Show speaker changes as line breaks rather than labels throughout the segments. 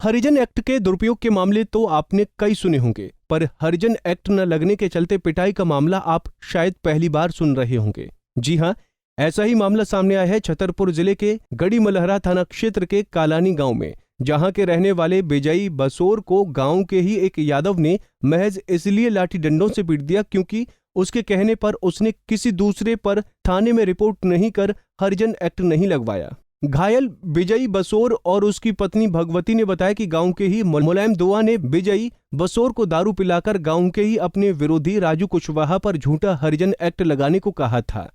हरिजन act के दुरुपयोग के मामले तो आपने कई सुने होंगे, पर हरिजन एक्ट न लगने के चलते पिटाई का मामला आप शायद पहली बार सुन रहे होंगे। जी हां, ऐसा ही मामला सामने आया है छतरपुर जिले के गड़ी मलहरा थाना क्षेत्र के कालानी गांव में, जहां के रहने वाले बिजई बसोर को गांव के ही एक यादव ने महज इसलिए लाठी डंडों से पीट दिया क्योंकि उसके कहने पर उसने किसी दूसरे पर थाने में रिपोर्ट नहीं कर हरिजन एक्ट नहीं लगवाया। घायल बिजई बसोर और उसकी पत्नी भगवती ने बताया कि गांव के ही मुलायम दुआ ने बिजई बसोर को दारू पिलाकर गांव के ही अपने विरोधी राजू कुशवाहा पर झूठा हरिजन एक्ट लगाने को कहा था।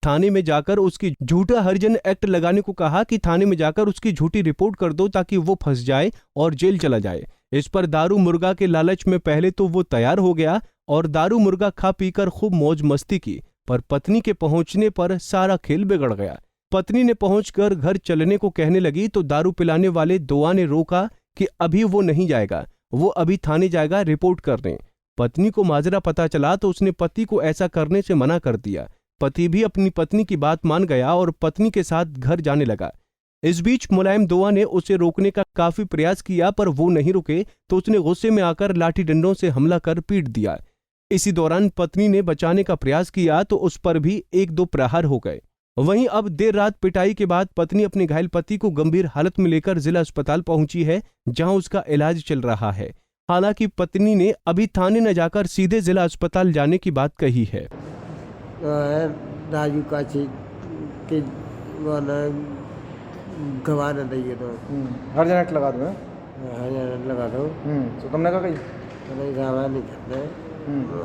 थाने में जाकर उसकी झूठा हरिजन एक्ट लगाने को कहा कि थाने में जाकर उसकी झूठी रिपोर्ट कर दो ताकि वो फंस जाए और जेल चला जाए। इस पर दारू मुर्गा के लालच में पहले तो वो तैयार हो गया और दारू मुर्गा खा पीकर खूब मौज मस्ती की, पर पत्नी के पहुंचने पर सारा खेल बिगड़ गया। पत्नी ने पहुंचकर घर चलने को कहने लगी तो दारू पिलाने वाले दुआ ने रोका कि अभी वो नहीं जाएगा, वो अभी थाने जाएगा रिपोर्ट करने। पत्नी को माजरा पता चला तो उसने पति को ऐसा करने से मना कर दिया। पति भी अपनी पत्नी की बात मान गया और पत्नी के साथ घर जाने लगा। इस बीच मुलायम दुआ ने उसे रोकने का काफी प्रयास किया, पर वो नहीं रुके तो उसने गुस्से में आकर लाठी डंडों से हमला कर पीट दिया। इसी दौरान पत्नी ने बचाने का प्रयास किया तो उस पर भी 1-2 प्रहार हो गए। वहीं अब देर रात पिटाई के बाद पत्नी अपने घायल पति को गंभीर हालत में लेकर जिला अस्पताल पहुंची है, जहां उसका इलाज चल रहा है। हालांकि पत्नी ने अभी थाने न जाकर सीधे जिला अस्पताल जाने की बात कही है।
राजू का के गवा न दिए तो
हर जगह लगा दो,
लगा दो।
तो तुमने कहा कहीं
गवा नहीं करते।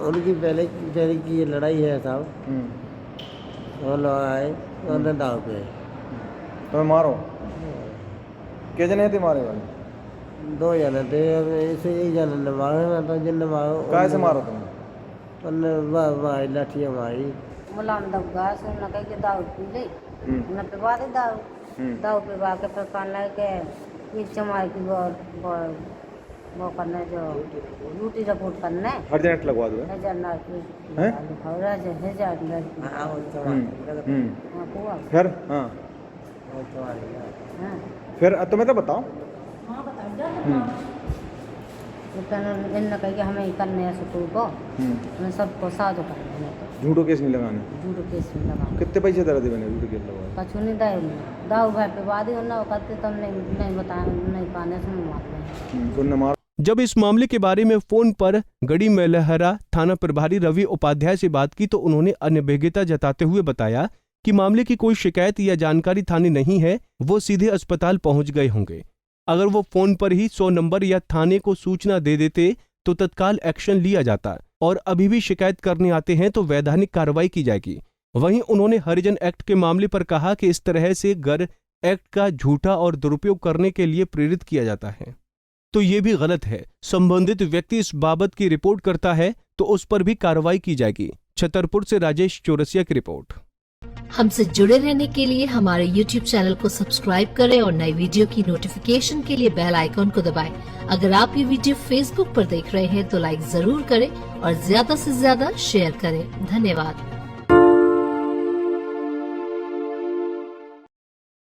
उनकी पहले की ये लड़ाई है साहब, वो लोग आए उन्होंने दाव पे
तुम्हें मारो के जने थे मारे वाले?
2 जने थे, इसे 1 जने ने मारे, मैं तो जिन मारो।
कैसे मारो तुमने?
उन्होंने लाठियाँ मारी।
मुलाम दबगा से न कह के दाऊ पी ले न पिवा दे दाऊ पिवा के फिर कहने लगे कि ये चमार की वो करने जो ड्यूटी रिपोर्ट करने
हर जगह लगवा दो फिर। हाँ फिर तुम्हें तो बताओ।
इन कह के हमें करने है सुकून को, हमें सबको साधु करने
झूठो केस नहीं लगाने।
झूठो केस में लगा
कितने पैसे दे रहे थे मैंने झूठो केस लगा?
कछु नहीं दाऊ भाई पे वादी होना करते तब नहीं बताया, नहीं पाने से मारते।
जब इस मामले के बारे में फोन पर गड़ी मलहरा थाना प्रभारी रवि उपाध्याय से बात की तो उन्होंने अनभिज्ञता जताते हुए बताया कि मामले की कोई शिकायत या जानकारी थाने नहीं है, वो सीधे अस्पताल पहुंच गए होंगे। अगर वो फोन पर ही 100 नंबर या थाने को सूचना दे देते तो तत्काल एक्शन लिया जाता, और अभी भी शिकायत करने आते हैं तो वैधानिक कार्रवाई की जाएगी। वहीं उन्होंने हरिजन एक्ट के मामले पर कहा कि इस तरह से गर एक्ट का झूठा और दुरुपयोग करने के लिए प्रेरित किया जाता है तो ये भी गलत है। संबंधित व्यक्ति इस बाबत की रिपोर्ट करता है तो उस पर भी कार्रवाई की जाएगी। छतरपुर से राजेश चौरसिया की रिपोर्ट।
हमसे जुड़े रहने के लिए हमारे YouTube चैनल को सब्सक्राइब करें और नई वीडियो की नोटिफिकेशन के लिए बेल आइकॉन को दबाएं। अगर आप ये वीडियो Facebook पर देख रहे हैं तो लाइक जरूर करें और ज्यादा से ज्यादा शेयर करें। धन्यवाद।